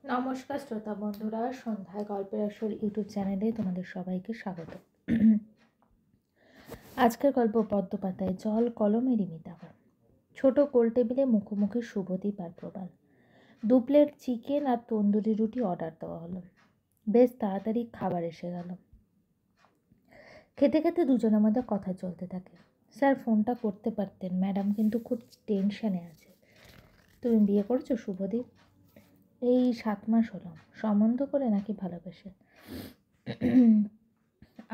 নমস্কার শ্রোতা বন্ধুরা, সন্ধ্যায় গল্পের আসর ইউটিউব চ্যানেলে তোমাদের সবাইকে স্বাগত। আজকের গল্প পদ্মপাতায় জল কলমেরই মিতাবার। ছোট গোল টেবিলে মুখোমুখি শুভদীপ আর প্রবাল। 2 প্লেট চিকেন আর তন্দুরি রুটি অর্ডার দেওয়া হলো। বেশ তাড়াতাড়ি খাবার এসে গেল। খেতে খেতে দুজনের মধ্যে কথা চলতে থাকে। স্যার ফোনটা করতে পারতেন, ম্যাডাম কিন্তু খুব টেনশনে আছে। তুমি বিয়ে করছো শুভদীপ? এই 7 মাস হলো। সম্বন্ধ করে নাকি ভালোবেসে?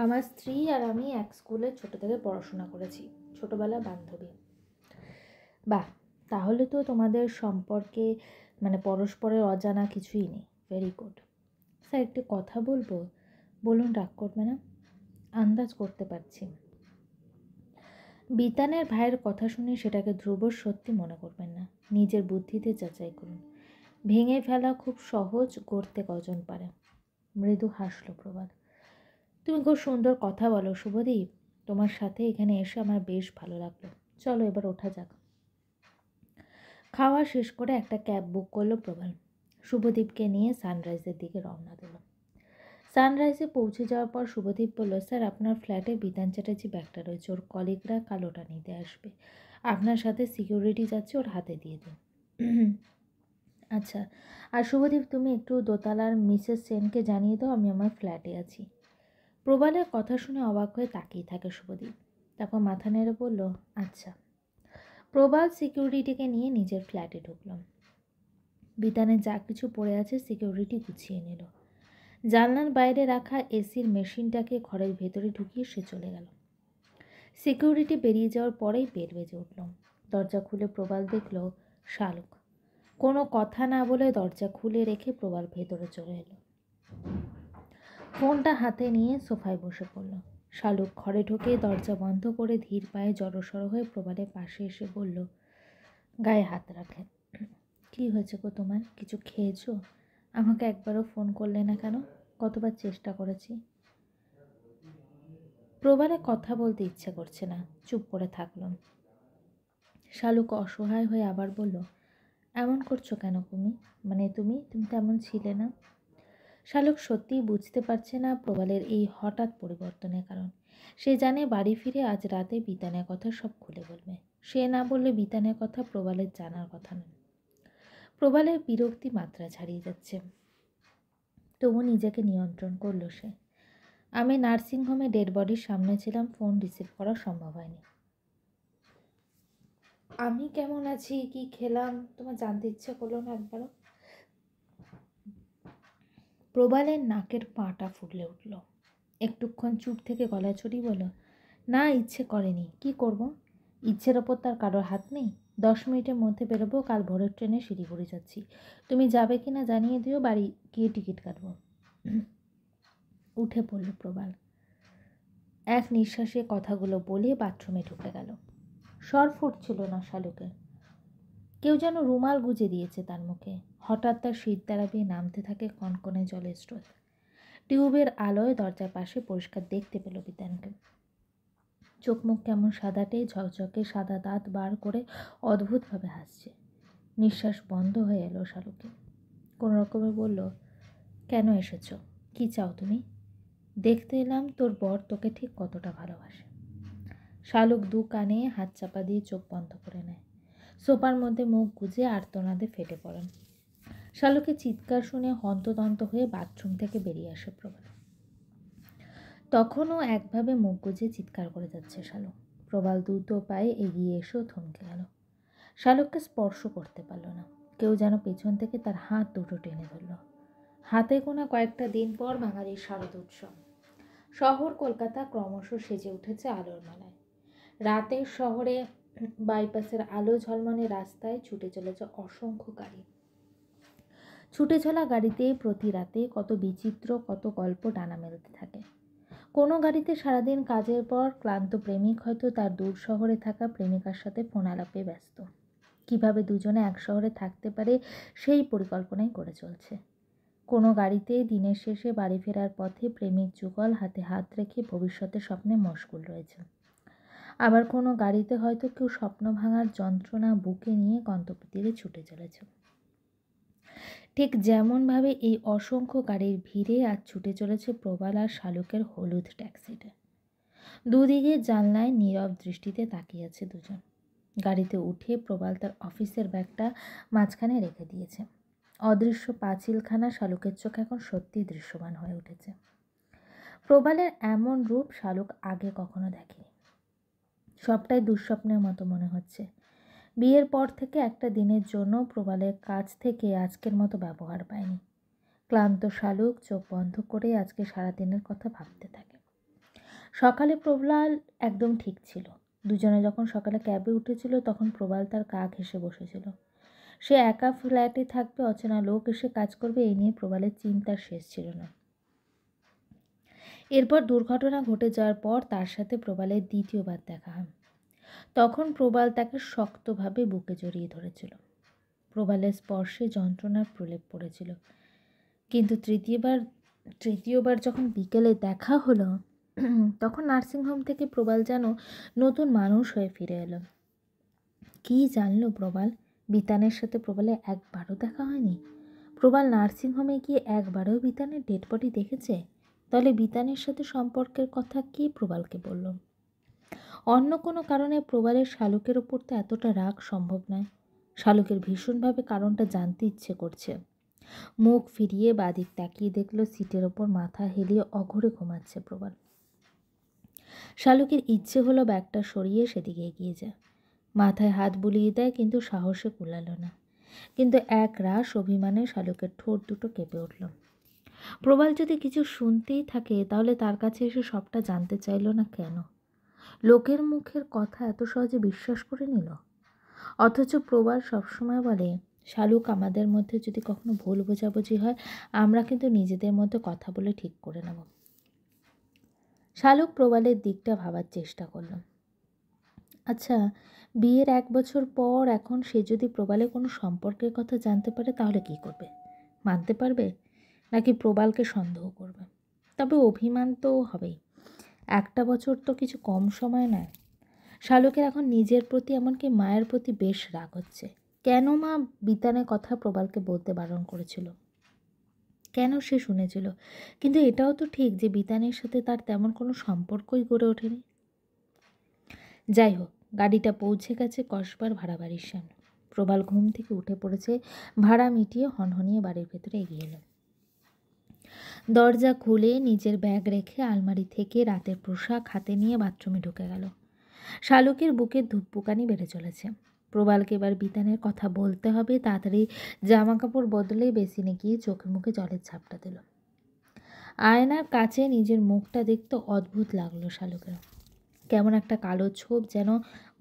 আমার স্ত্রী আর আমি এক স্কুলে ছোট থেকে পড়াশোনা করেছি, ছোটবেলা বান্ধবী। বাহ, তাহলে তো তোমাদের সম্পর্কে পরস্পরের অজানা কিছুই নেই। Very good. স্যার একটু কথা বলবো? বলুন, রাগ করবে না? আন্দাজ করতে পারছি। বিতানের ভাইয়ের কথা শুনে সেটাকে ধ্রুবর সত্যি মনে করবেন না। নিজের বুদ্ধিতে যাচাই করুন। ভেঙে ফেলা খুব সহজ, গড়তে কজন পারে। মৃদু হাসল প্রবাল। তুমি খুব সুন্দর কথা বলো শুভদীপ। তোমার সাথে এখানে এসে আমার বেশ ভালো লাগলো। চলো এবার ওঠা যাক। খাওয়া শেষ করে একটা ক্যাব বুক করলো প্রবাল। শুভদীপকে নিয়ে সানরাইজের দিকে রওনা দিল। সানরাইজে পৌঁছে যাওয়ার পর শুভদীপ বলল, স্যার আপনার ফ্ল্যাটে বিধান চ্যাটার্জি ব্যাগটা রয়েছে, ওর কলিগরা কাল ওটা নিতে আসবে। আপনার সাথে সিকিউরিটি যাচ্ছে, ওর হাতে দিয়ে দিন। আচ্ছা, আর শুভদীপ তুমি একটু দোতলার মিসেস সেনকে জানিয়ে দাও আমি আমার ফ্ল্যাটে আছি। প্রবালের কথা শুনে অবাক হয়ে তাকিয়ে থাকে শুভদীপ। তারপর মাথা নেড়ে বলল, আচ্ছা। প্রবাল সিকিউরিটিকে নিয়ে নিজের ফ্ল্যাটে ঢুকলাম। বিতানে যা কিছু পড়ে আছে সিকিউরিটি গুছিয়ে নিল। জানলার বাইরে রাখা এসির মেশিনটাকে ঘরের ভেতরে ঢুকিয়ে সে চলে গেল। সিকিউরিটি বেরিয়ে যাওয়ার পরেই বেল বেজে উঠল। দরজা খুলে প্রবাল দেখল শালুক। কোনো কথা না বলে দরজা খুলে রেখে প্রবাল ভেতরে চলে এলো। ফোনটা হাতে নিয়ে সোফায় বসে পড়ল। শালুক ঘরে ঢুকে দরজা বন্ধ করে ধীর পায়ে জড়সড় হয়ে প্রবালের পাশে এসে বলল, গায়ে হাত রাখে। কি হয়েছে গো তোমার? কিছু খেয়েছো? আমাকে একবারও ফোন করলে না কেন? কতবার চেষ্টা করেছি। প্রবালে কথা বলতে ইচ্ছে করছে না, চুপ করে থাকলাম। শালুক অসহায় হয়ে আবার বলল, এমন করছো কেন তুমি? তুমি তো এমন ছিলে না। শালুক সত্যিই বুঝতে পারছে না প্রবালের এই হঠাৎ পরিবর্তনের কারণ। সে জানে বাড়ি ফিরে আজ রাতে বিতানের কথা সব খুলে বলবে। সে না বললে বিতানের কথা প্রবালের জানার কথা নয়। প্রবালের বিরক্তি মাত্রা ছাড়িয়ে যাচ্ছে। তবু নিজেকে নিয়ন্ত্রণ করলো সে। আমি নার্সিংহোমে ডেড বডির সামনে ছিলাম, ফোন রিসিভ করা সম্ভব হয়নি। আমি কেমন আছি, কি খেলাম, তোমার জানতে ইচ্ছে করলো না একবারও? প্রবালের নাকের পাটা ফুটলে উঠল। একটুক্ষণ চুপ থেকে গলা চড়িয়ে বলল, না, ইচ্ছে করেনি। কি করব? ইচ্ছের ওপর তার কারোর হাত নেই। 10 মিনিটের মধ্যে বেরোবো, কাল ভোরের ট্রেনে শিলিগুড়ি যাচ্ছি। তুমি যাবে কি না জানিয়ে দিও, বাড়ি গিয়ে টিকিট কাটবো। উঠে পড়ল প্রবাল। এক নিঃশ্বাসে কথাগুলো বলে বাথরুমে ঢুকে গেল। স্বর ফুটছিল না শালুকের। কেউ যেন রুমাল গুজে দিয়েছে তার মুখে। হঠাৎ তার শীততারা বেয়ে নামতে থাকে কনকনে জলের স্রোত। টিউবের আলোয় দরজার পাশে পরিষ্কার দেখতে পেল বিতানকে। চোখ মুখ কেমন সাদাটে, ঝকঝকে সাদা দাঁত বার করে অদ্ভুতভাবে হাসছে। নিঃশ্বাস বন্ধ হয়ে এলো শালুকে। কোনো রকমে বলল, কেন এসেছ? কি চাও তুমি? দেখতে এলাম তোর বর তোকে ঠিক কতটা ভালোবাসে। শালুক 2 কানে হাত চাপা দিয়ে চোখ বন্ধ করে নেয়। সোফার মধ্যে মুখ গুজে আর্তনাদে ফেটে পড়েন। শালুকের চিৎকার শুনে হন্তদন্ত হয়ে বাথরুম থেকে বেরিয়ে আসে প্রবাল। তখনও একভাবে মুখ গুজে চিৎকার করে যাচ্ছে শালুক। প্রবাল দ্রুত পায়ে এগিয়ে এসেও থমকে গেল। শালুককে স্পর্শ করতে পারল না। কেউ যেন পেছন থেকে তার হাত দুটো টেনে ধরল। হাতে গোনা কয়েকটা দিন পর বাঙালির শারদ উৎসব। শহর কলকাতা ক্রমশ সেজে উঠেছে আলোর মেলায়। রাতের শহরে বাইপাসের আলো ঝলমলে রাস্তায় ছুটে চলেছে অসংখ্য গাড়ি। ছুটে চলা গাড়িতে প্রতি রাতে কত বিচিত্র, কত গল্প ডানা মেলতে থাকে। কোনো গাড়িতে সারাদিন কাজের পর ক্লান্ত প্রেমিক হয়তো তার দূর শহরে থাকা প্রেমিকার সাথে ফোন আলাপে ব্যস্ত। কিভাবে দুজনে এক শহরে থাকতে পারে সেই পরিকল্পনাই করে চলছে। কোনো গাড়িতে দিনের শেষে বাড়ি ফেরার পথে প্রেমিক যুগল হাতে হাত রেখে ভবিষ্যতের স্বপ্নে মশগুল রয়েছে। আবার কোনো গাড়িতে হয়তো কেউ স্বপ্ন ভাঙার যন্ত্রণা বুকে নিয়ে গন্তব্যে ছুটে চলেছে। ঠিক যেমনভাবে এই অসংখ্য গাড়ির ভিড়ে আজ ছুটে চলেছে প্রবাল আর শালুকের হলুদ ট্যাক্সিটা। দুদিকে জানলায় নীরব দৃষ্টিতে তাকিয়ে আছে দুজন। গাড়িতে উঠে প্রবাল তার অফিসের ব্যাগটা মাঝখানে রেখে দিয়েছে। অদৃশ্য পাঁচিলখানা শালুকের চোখ এখন সত্যিই দৃশ্যমান হয়ে উঠেছে। প্রবালের এমন রূপ শালুক আগে কখনো দেখেনি। সবটাই দুঃস্বপ্নের মতো মনে হচ্ছে। বিয়ের পর থেকে একটা দিনের জন্য প্রবালের কাছ থেকে আজকের মতো ব্যবহার পায়নি। ক্লান্ত শালুক চোখ বন্ধ করে আজকে সারাদিনের কথা ভাবতে থাকে। সকালে প্রবাল একদম ঠিক ছিল। দুজনে যখন সকালে ক্যাবে উঠেছিল তখন প্রবাল তার গা ঘেঁষে বসেছিল। সে একা ফ্ল্যাটে থাকবে, অচেনা লোক এসে কাজ করবে, এই নিয়ে প্রবালের চিন্তার শেষ ছিল না। এরপর দুর্ঘটনা ঘটে যাওয়ার পর তার সাথে প্রবালের দ্বিতীয়বার দেখা হয়। তখন প্রবাল তাকে শক্তভাবে বুকে জড়িয়ে ধরেছিল। প্রবালের স্পর্শে যন্ত্রণার প্রলেপ পড়েছিল। কিন্তু তৃতীয়বার যখন বিকেলে দেখা হলো তখন নার্সিংহোম থেকে প্রবাল যেন নতুন মানুষ হয়ে ফিরে এলো। কি জানলো প্রবাল? বিতানের সাথে প্রবালের একবারও দেখা হয়নি। প্রবাল নার্সিংহোমে গিয়ে একবারও বিতানের ডেড বডি দেখেছে। তাহলে বিতানের সাথে সম্পর্কের কথা কি প্রবালকে বলল? অন্য কোনো কারণে প্রবালের শালুকের ওপর তো এতটা রাগ সম্ভব নয়। শালুকের ভীষণভাবে কারণটা জানতে ইচ্ছে করছে। মুখ ফিরিয়ে বাদিক তাকিয়ে দেখল সিটের ওপর মাথা হেলিয়ে অঘরে ঘুমাচ্ছে প্রবাল। শালুকের ইচ্ছে হলো ব্যাগটা সরিয়ে সেদিকে এগিয়ে যায়, মাথায় হাত বুলিয়ে দেয়, কিন্তু সাহসে কুলালো না। কিন্তু এক রাশ অভিমানে শালুকের ঠোঁট দুটো কেঁপে উঠল। প্রবাল যদি কিছু শুনতেই থাকে তাহলে তার কাছে এসে সবটা জানতে চাইল না কেন? লোকের মুখের কথা এত সহজে বিশ্বাস করে নিল। অথচ প্রবাল সবসময় বলে, শালুক, আমাদের মধ্যে যদি কখনো ভুল বোঝাবুঝি হয় আমরা কিন্তু নিজেদের মধ্যে কথা বলে ঠিক করে নেব। শালুক প্রবালের দিকটা ভাবার চেষ্টা করল। আচ্ছা, বিয়ের 1 বছর পর এখন সে যদি প্রবালে কোনো সম্পর্কের কথা জানতে পারে তাহলে কি করবে? মানতে পারবে, নাকি প্রবালকে সন্দেহ করবে? তবে অভিমান তো হবেই। 1 বছর তো কিছু কম সময় নয়। শালুকের এখন নিজের প্রতি, এমনকি মায়ের প্রতি বেশ রাগ হচ্ছে। কেন মা বিতানের কথা প্রবালকে বলতে বারণ করেছিল? কেন সে শুনেছিল? কিন্তু এটাও তো ঠিক যে বিতানের সাথে তার তেমন কোনো সম্পর্কই গড়ে ওঠেনি। যাই হোক, গাড়িটা পৌঁছে গেছে কসবার ভাড়া বাড়ির সামনে। প্রবাল ঘুম থেকে উঠে পড়েছে, ভাড়া মিটিয়ে হনহনিয়ে বাড়ির ভেতরে এগিয়ে এলো। দরজা খুলে নিজের ব্যাগ রেখে আলমারি থেকে রাতের পোশাক হাতে নিয়ে বাথরুমে ঢুকে গেল। শালুকের বুকের ধুকপুকানি বেড়ে চলেছে। প্রবালকে এবার বিতানের কথা বলতে হবে। তাড়াতাড়ি জামা কাপড় বদলে বেসিনে গিয়ে চোখে মুখে জলের ঝাপটা দিল। আয়নার কাছে নিজের মুখটা দেখতে অদ্ভুত লাগলো শালুকের। কেমন একটা কালো ছোপ যেন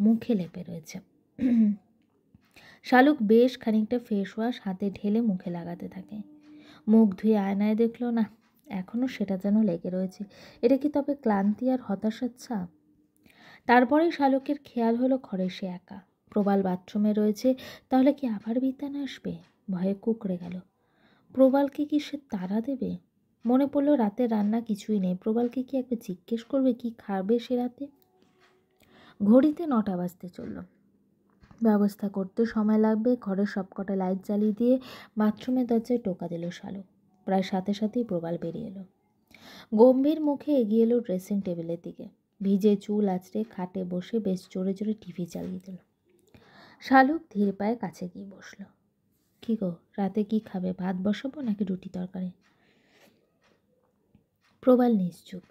মুখে লেপে রয়েছে। শালুক বেশ খানিকটা ফেস ওয়াশ হাতে ঢেলে মুখে লাগাতে থাকে। মুখ ধুয়ে আয়নায় দেখলো, না, এখনও সেটা যেন লেগে রয়েছে। এটা কি তবে ক্লান্তি আর হতাশার ছাপ? তারপরেই শালুকের খেয়াল হলো ঘরে সে একা। প্রবাল বাথরুমে রয়েছে। তাহলে কি আবার বিতান আসবে? ভয়ে কুঁকড়ে গেল। প্রবালকে কি সে তাড়া দেবে? মনে পড়ল রাতে রান্না কিছুই নেই। প্রবালকে কি একবার জিজ্ঞেস করবে কি খাবে সে রাতে? ঘড়িতে 9টা বাজতে চলল। ব্যবস্থা করতে সময় লাগবে। ঘরের সবকটা লাইট জ্বালিয়ে দিয়ে বাথরুমের দরজায় টোকা দিল শালুক। প্রায় সাথে সাথেই প্রবাল বেরিয়ে এলো। গম্ভীর মুখে এগিয়ে এলো ড্রেসিং টেবিলের দিকে। ভিজে চুল আঁচড়ে খাটে বসে বেশ জোরে জোরে টিভি চালিয়ে দিল। শালুক ধীর পায়ে কাছে গিয়ে বসল। কি গো, রাতে কি খাবে? ভাত বসাবো নাকি রুটি তরকারি? প্রবাল নিশ্চুপ।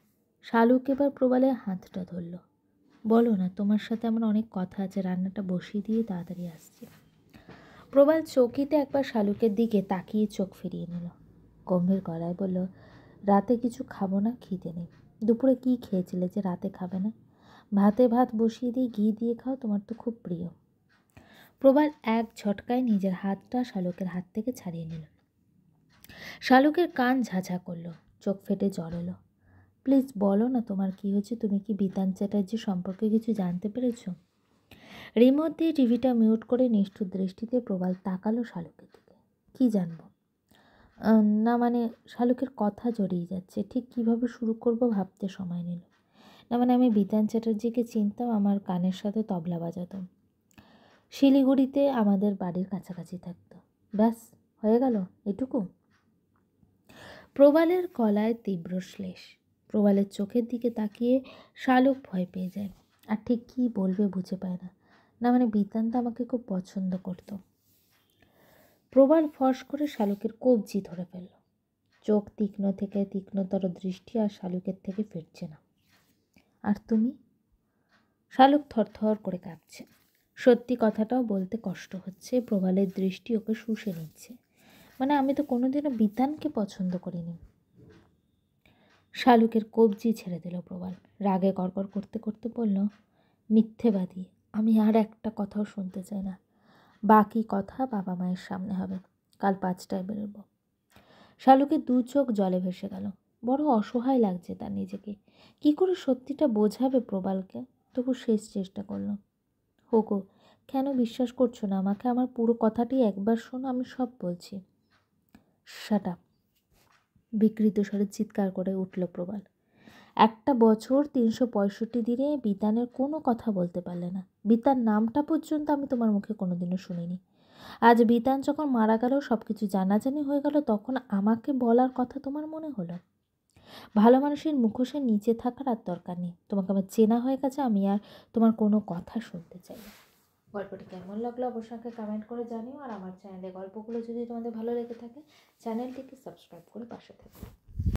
শালুক এবার প্রবালের হাতটা ধরল। বলো না, তোমার সাথে আমার অনেক কথা আছে। রান্নাটা বসিয়ে দিয়ে তাড়াতাড়ি আসছি। প্রবাল চৌকিতে একবার শালুকের দিকে তাকিয়ে চোখ ফিরিয়ে নিল। গম্ভীর গলায় বলল, রাতে কিছু খাবো না, খিদে নেই। দুপুরে কি খেয়েছিলে যে রাতে খাবে না? ভাত বসিয়ে দিয়ে ঘি দিয়ে খাও, তোমার তো খুব প্রিয়। প্রবাল এক ঝটকায় নিজের হাতটা শালুকের হাত থেকে ছাড়িয়ে নিল। শালুকের কান ঝাঝা করল, চোখ ফেটে জল এলো। প্লিজ বলো না, তোমার কি হয়েছে? তুমি কি বিতান চ্যাটার্জি সম্পর্কে কিছু জানতে পেরেছ? রিমোট দিয়ে টিভিটা মিউট করে নিষ্ঠুর দৃষ্টিতে প্রবাল তাকালো শালুকের দিকে। কি জানবো? না মানে, শালুকের কথা জড়িয়ে যাচ্ছে। ঠিক কিভাবে শুরু করব ভাবতে সময় নিল। না মানে, আমি বিতান চ্যাটার্জিকে চিনতাম, আমার গানের সাথে তবলা বাজাতাম। শিলিগুড়িতে আমাদের বাড়ির কাছাকাছি থাকতো। ব্যাস, হয়ে গেল এটুকু? প্রবালের গলায় তীব্র শ্লেষ। প্রবালের চোখের দিকে তাকিয়ে শালুক ভয় পেয়ে যায়, আর ঠিক কী বলবে বুঝে পায় না। না মানে বিতান্ত আমাকে খুব পছন্দ করত। প্রবাল ফস করে শালুকের কবজি ধরে ফেলল। চোখ তীক্ষ্ণ থেকে তীক্ষ্ণতর দৃষ্টি আর শালুকের থেকে ফিরছে না। আর তুমি? শালুক থরথর করে কাঁপছে। সত্যি কথাটাও বলতে কষ্ট হচ্ছে। প্রবালের দৃষ্টি ওকে শুষে নিচ্ছে। মানে আমি তো কোনোদিনও বিতানকে পছন্দ করিনি। শালুকের কবজি ছেড়ে দিল প্রবাল। রাগে গড়গড় করতে করতে বলল, মিথ্যেবাদী, আমি আর একটা কথাও শুনতে চাই না। বাকি কথা বাবা মায়ের সামনে হবে। কাল 5টায় বেরোবো। শালুকের 2 চোখ জলে ভেসে গেল। বড় অসহায় লাগছে তার নিজেকে। কি করে সত্যিটা বোঝাবে প্রবালকে? তবু শেষ চেষ্টা করল। হোগো, কেন বিশ্বাস করছো না আমাকে? আমার পুরো কথাটি একবার শোনো, আমি সব বলছি। Shut up! বিকৃত স্বরে চিৎকার করে উঠল প্রবাল। 1 বছর 365 দিনে বিতানের কোনো কথা বলতে পারলে না। বিতান নামটা পর্যন্ত আমি তোমার মুখে কোনোদিনও শুনিনি। আজ বিতান যখন মারা গেল, সব কিছু জানাজানি হয়ে গেল, তখন আমাকে বলার কথা তোমার মনে হলো? ভালো মানুষের মুখোশের নিচে থাকার আর দরকার নেই। তোমাকে আমার চেনা হয়ে গেছে, আমি আর তোমার কোনো কথা শুনতে চাই না। গল্পটি কেমন লাগলো অবশ্যই আমাকে কমেন্ট করে জানিও। আর আমার চ্যানেলে গল্পগুলো যদি তোমাদের ভালো লেগে থাকে, চ্যানেলটিকে সাবস্ক্রাইব করে পাশে থাকো।